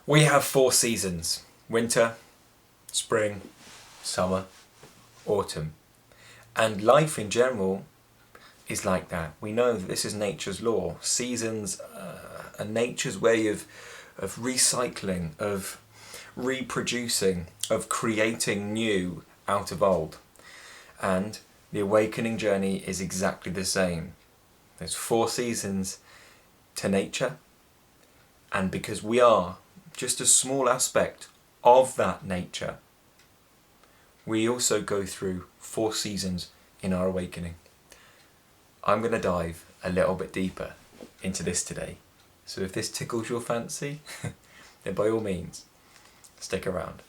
We have 4 seasons: winter, spring, summer, autumn. And life in general is like that. We know that this is nature's law. Seasons are nature's way of recycling, of reproducing, of creating new out of old. And the awakening journey is exactly the same. There's 4 seasons to nature, and because we are just a small aspect of that nature, we also go through 4 seasons in our awakening. I'm going to dive a little bit deeper into this today. So if this tickles your fancy, then by all means, stick around.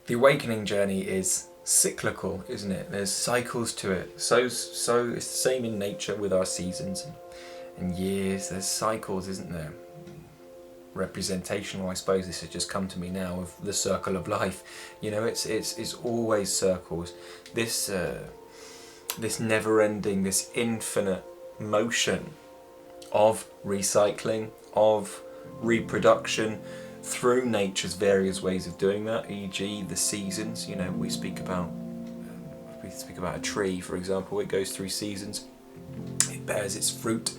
The awakening journey is cyclical, isn't it? There's cycles to it. So it's the same in nature with our seasons and years. There's cycles, isn't there? Representational, I suppose this has just come to me now, of the circle of life. You know, it's always circles. This never-ending, this infinite motion of recycling, of reproduction, through nature's various ways of doing that, e.g. the seasons. You know, we speak about a tree, for example. It goes through seasons. It bears its fruit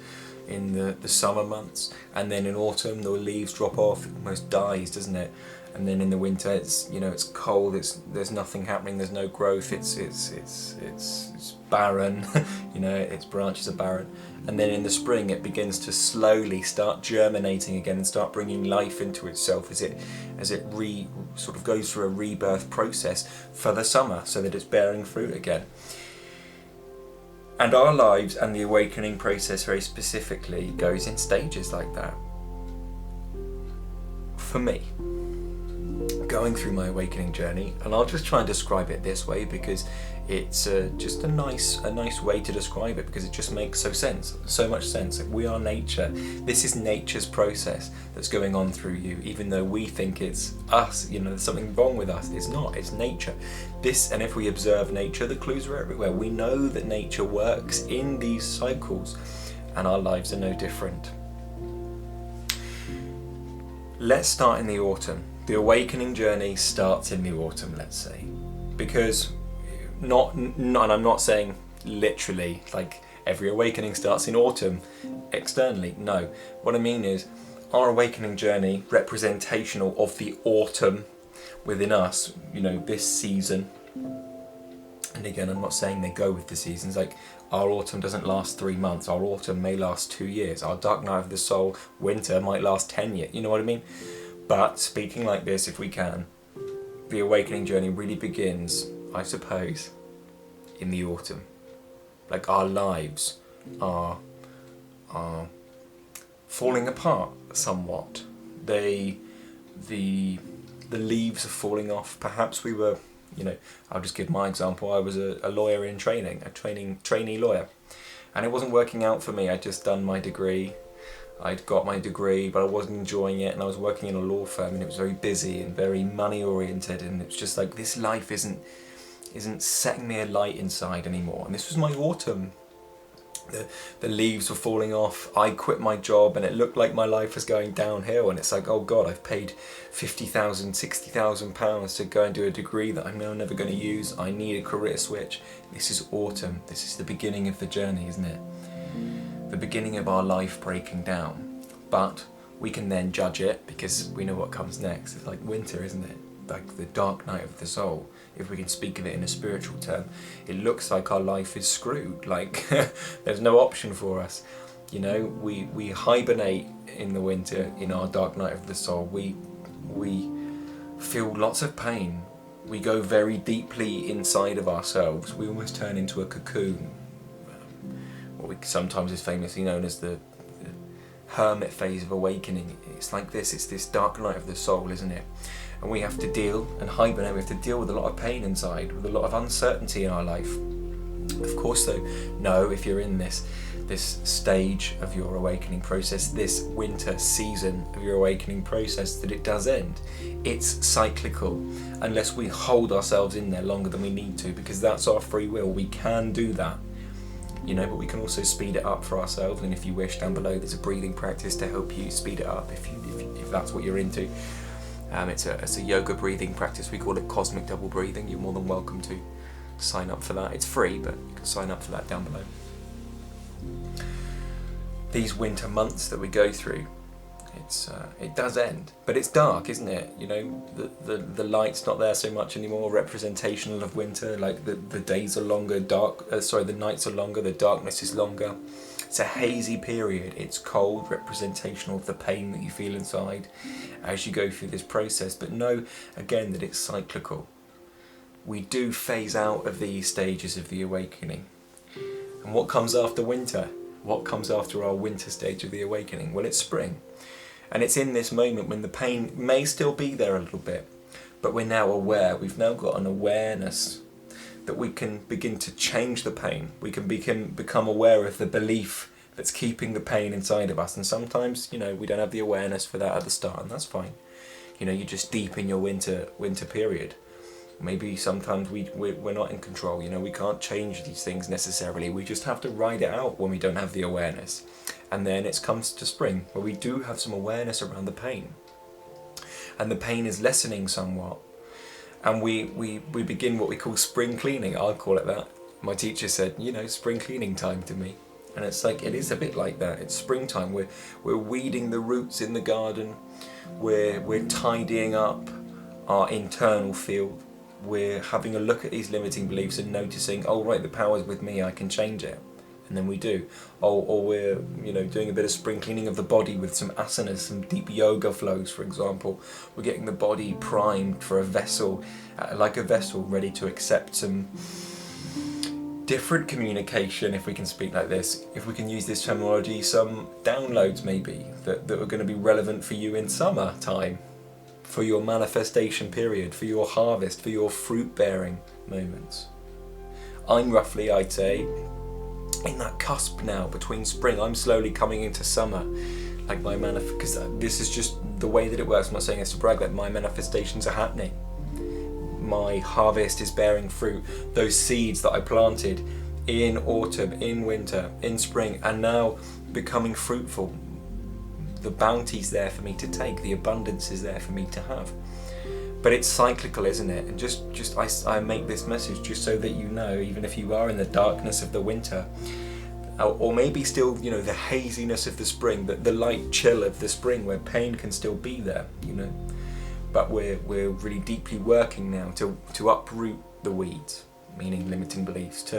in the summer months, and then in autumn the leaves drop off. It almost dies, doesn't it? And then in the winter, it's cold. There's nothing happening. There's no growth. It's barren. Its branches are barren. And then in the spring, it begins to slowly start germinating again and start bringing life into itself as it sort of goes through a rebirth process for the summer, so that it's bearing fruit again. And our lives and the awakening process very specifically goes in stages like that. For me, going through my awakening journey, and I'll just try and describe it this way because it's just a nice way to describe it, because it just makes so much sense. We are nature. This is nature's process that's going on through you, even though we think it's us. There's something wrong with us. It's not. It's nature. And if we observe nature, the clues are everywhere. We know that nature works in these cycles, and our lives are no different. Let's start in the autumn. The awakening journey starts in the autumn, let's say, because and I'm not saying literally like every awakening starts in autumn externally. No, what I mean is our awakening journey, representational of the autumn within us, this season. And again, I'm not saying they go with the seasons. Like, our autumn doesn't last 3 months. Our autumn may last 2 years. Our dark night of the soul, winter, might last 10 years. You know what I mean? But speaking like this, if we can, the awakening journey really begins, I suppose, in the autumn. Like, our lives are falling apart somewhat. The leaves are falling off. Perhaps we were, I'll just give my example. I was a lawyer in training, trainee lawyer, and it wasn't working out for me. I'd just done my degree. I'd got my degree, but I wasn't enjoying it, and I was working in a law firm, and it was very busy and very money oriented, and it was just like, this life isn't setting me a light inside anymore. And this was my autumn. The leaves were falling off. I quit my job, and it looked like my life was going downhill, and it's like, oh God, I've paid £50,000, £60,000 to go and do a degree that I'm now never going to use. I need a career switch. This is autumn. This is the beginning of the journey, isn't it? The beginning of our life breaking down. But we can then judge it because we know what comes next. It's like winter, isn't it? Like the dark night of the soul, if we can speak of it in a spiritual term. It looks like our life is screwed, like there's no option for us. We hibernate in the winter, in our dark night of the soul. We feel lots of pain. We go very deeply inside of ourselves. We almost turn into a cocoon. What sometimes is famously known as the Hermit phase of awakening. It's like this. It's this dark night of the soul, isn't it? And we have to deal and hibernate. We have to deal with a lot of pain inside, with a lot of uncertainty in our life. Of course, though, know if you're in this, this stage of your awakening process, this winter season of your awakening process, that it does end. It's cyclical, unless we hold ourselves in there longer than we need to, because that's our free will. We can do that, but we can also speed it up for ourselves. And if you wish, down below there's a breathing practice to help you speed it up if that's what you're into. It's a yoga breathing practice. We call it cosmic double breathing. You're more than welcome to sign up for that. It's free, but you can sign up for that down below. These winter months that we go through, it does end, but it's dark, isn't it? The light's not there so much anymore, representational of winter. Like the days are longer, the nights are longer, the darkness is longer. It's a hazy period. It's cold, representational of the pain that you feel inside as you go through this process. But know again that it's cyclical. We do phase out of these stages of the awakening. And what comes after winter? What comes after our winter stage of the awakening? Well, it's spring. And it's in this moment when the pain may still be there a little bit, but we're now aware. We've now got an awareness that we can begin to change the pain. We can become aware of the belief that's keeping the pain inside of us. And sometimes, we don't have the awareness for that at the start, and that's fine. You're just deep in your winter period. Maybe sometimes we're not in control. We can't change these things necessarily. We just have to ride it out when we don't have the awareness. And then it comes to spring, where we do have some awareness around the pain. And the pain is lessening somewhat. And we begin what we call spring cleaning. I'll call it that. My teacher said, spring cleaning time to me. And it's like, it is a bit like that. It's springtime. We're weeding the roots in the garden. We're tidying up our internal field. We're having a look at these limiting beliefs and noticing, oh right, the power's with me, I can change it. And then we do. Or we're doing a bit of spring cleaning of the body with some asanas, some deep yoga flows, for example. We're getting the body primed for a vessel, like a vessel ready to accept some different communication, if we can speak like this, if we can use this terminology, some downloads maybe that are going to be relevant for you in summertime, for your manifestation period, for your harvest, for your fruit-bearing moments. I'm roughly, I'd say, in that cusp now between spring. I'm slowly coming into summer, like because this is just the way that it works. I'm not saying this to brag, that my manifestations are happening. My harvest is bearing fruit. Those seeds that I planted in autumn, in winter, in spring, are now becoming fruitful. The bounty's there for me to take, the abundance is there for me to have. But it's cyclical, isn't it? And I make this message just so that even if you are in the darkness of the winter, or maybe still, the haziness of the spring, the light chill of the spring, where pain can still be there, But we're really deeply working now to uproot the weeds, meaning limiting beliefs.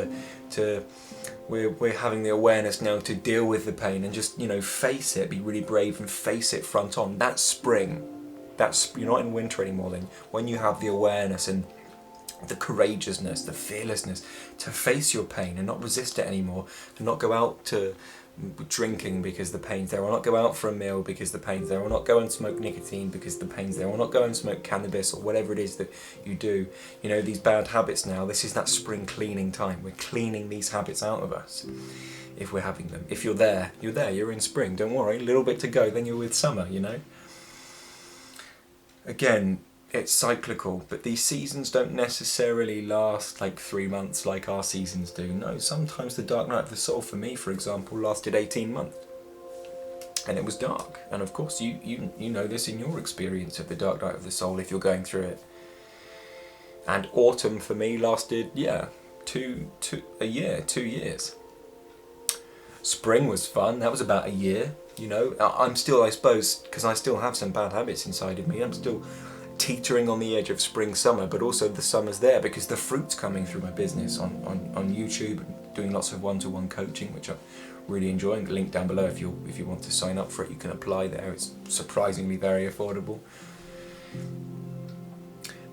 We're having the awareness now to deal with the pain and just face it, be really brave and face it front on. That's spring. You're not in winter anymore. Then when you have the awareness and the courageousness, the fearlessness to face your pain and not resist it anymore, and not go out to drinking because the pain's there, or not go out for a meal because the pain's there, or not go and smoke nicotine because the pain's there, or not go and smoke cannabis, or whatever it is that you do. These bad habits now, this is that spring cleaning time. We're cleaning these habits out of us if we're having them. If you're there, you're in spring. Don't worry, a little bit to go, then you're with summer, Again, it's cyclical, but these seasons don't necessarily last like 3 months like our seasons do. No, sometimes the dark night of the soul, for me, for example, lasted 18 months. And it was dark. And of course, you know this in your experience of the dark night of the soul if you're going through it. And autumn for me lasted, 2 years. Spring was fun. That was about a year. I'm still, I suppose, because I still have some bad habits inside of me, I'm still teetering on the edge of spring, summer, but also the summer's there because the fruit's coming through my business on YouTube, and doing lots of one-to-one coaching, which I'm really enjoying. Link down below if you want to sign up for it. You can apply there. It's surprisingly very affordable.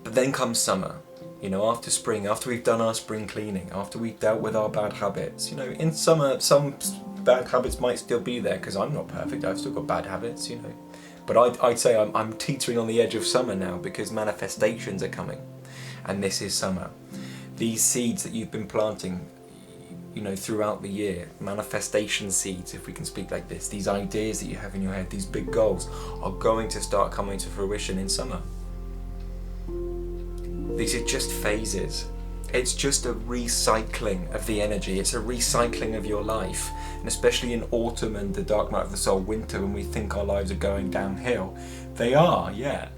But then comes summer. After spring, after we've done our spring cleaning, after we've dealt with our bad habits. In summer, some bad habits might still be there because I'm not perfect. I've still got bad habits, But I'd say I'm teetering on the edge of summer now because manifestations are coming. And this is summer. These seeds that you've been planting, you know, throughout the year, manifestation seeds, if we can speak like this, these ideas that you have in your head, these big goals, are going to start coming to fruition in summer. These are just phases. It's just a recycling of the energy. It's a recycling of your life. And especially in autumn and the dark night of the soul, winter, when we think our lives are going downhill, they are, yeah.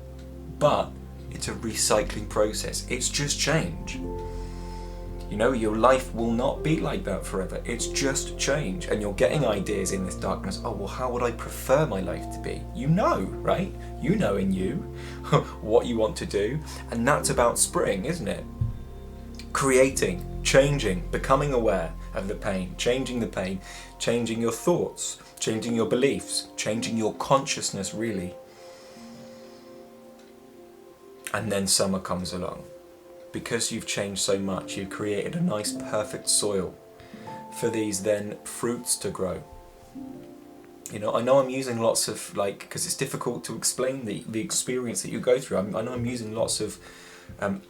But it's a recycling process. It's just change. You know, your life will not be like that forever. It's just change. And you're getting ideas in this darkness. Oh, well, how would I prefer my life to be? You know, right? You know in you what you want to do. And that's about spring, isn't it? Creating, changing, becoming aware of the pain, changing your thoughts, changing your beliefs, changing your consciousness, really. And then summer comes along. Because you've changed so much, you've created a nice perfect soil for these then fruits to grow. You know, I know I'm using lots of, like, because it's difficult to explain the experience that you go through. I know I'm using lots of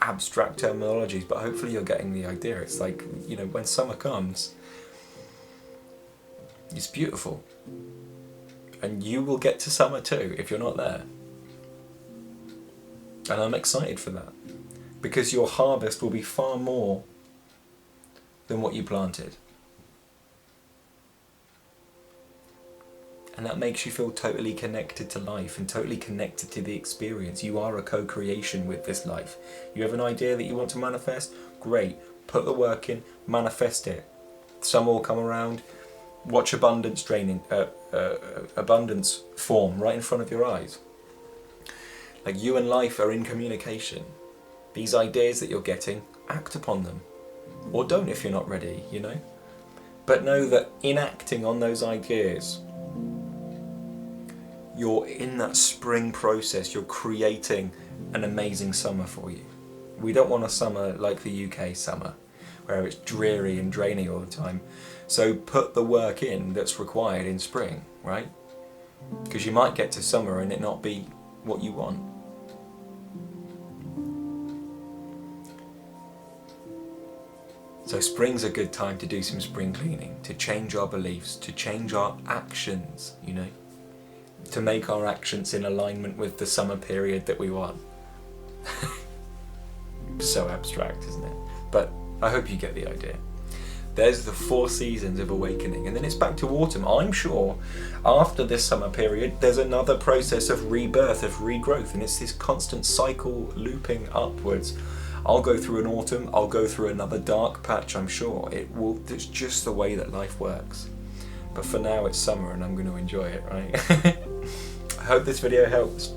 abstract terminologies, but hopefully you're getting the idea. It's like, you know, when summer comes, it's beautiful. And you will get to summer too if you're not there. And I'm excited for that. Because your harvest will be far more than what you planted. And that makes you feel totally connected to life and totally connected to the experience. You are a co-creation with this life. You have an idea that you want to manifest? Great. Put the work in, manifest it. Summer will come around. Watch abundance abundance form right in front of your eyes. Like, you and life are in communication. These ideas that you're getting, act upon them. Or don't if you're not ready, you know. But know that in acting on those ideas, you're in that spring process, you're creating an amazing summer for you. We don't want a summer like the UK summer, where it's dreary and draining all the time. So put the work in that's required in spring, right? Because you might get to summer and it not be what you want. So spring's a good time to do some spring cleaning, to change our beliefs, to change our actions, you know, to make our actions in alignment with the summer period that we want. So abstract, isn't it? But I hope you get the idea. There's the 4 seasons of awakening, and then it's back to autumn. I'm sure after this summer period, there's another process of rebirth, of regrowth, and it's this constant cycle looping upwards. I'll go through an autumn, I'll go through another dark patch, I'm sure. It's just the way that life works. But for now it's summer and I'm going to enjoy it, right? I hope this video helps.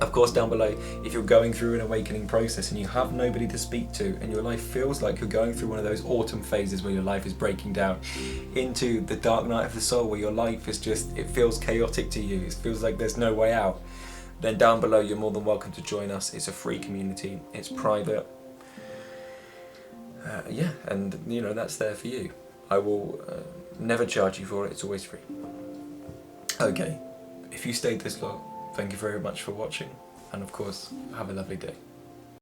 Of course, down below, if you're going through an awakening process and you have nobody to speak to and your life feels like you're going through one of those autumn phases where your life is breaking down into the dark night of the soul, where your life is just, it feels chaotic to you, it feels like there's no way out, then down below you're more than welcome to join us. It's a free community, it's private. Yeah, and you know, that's there for you. I will never charge you for it, it's always free. Okay, if you stayed this long, thank you very much for watching, and of course, have a lovely day.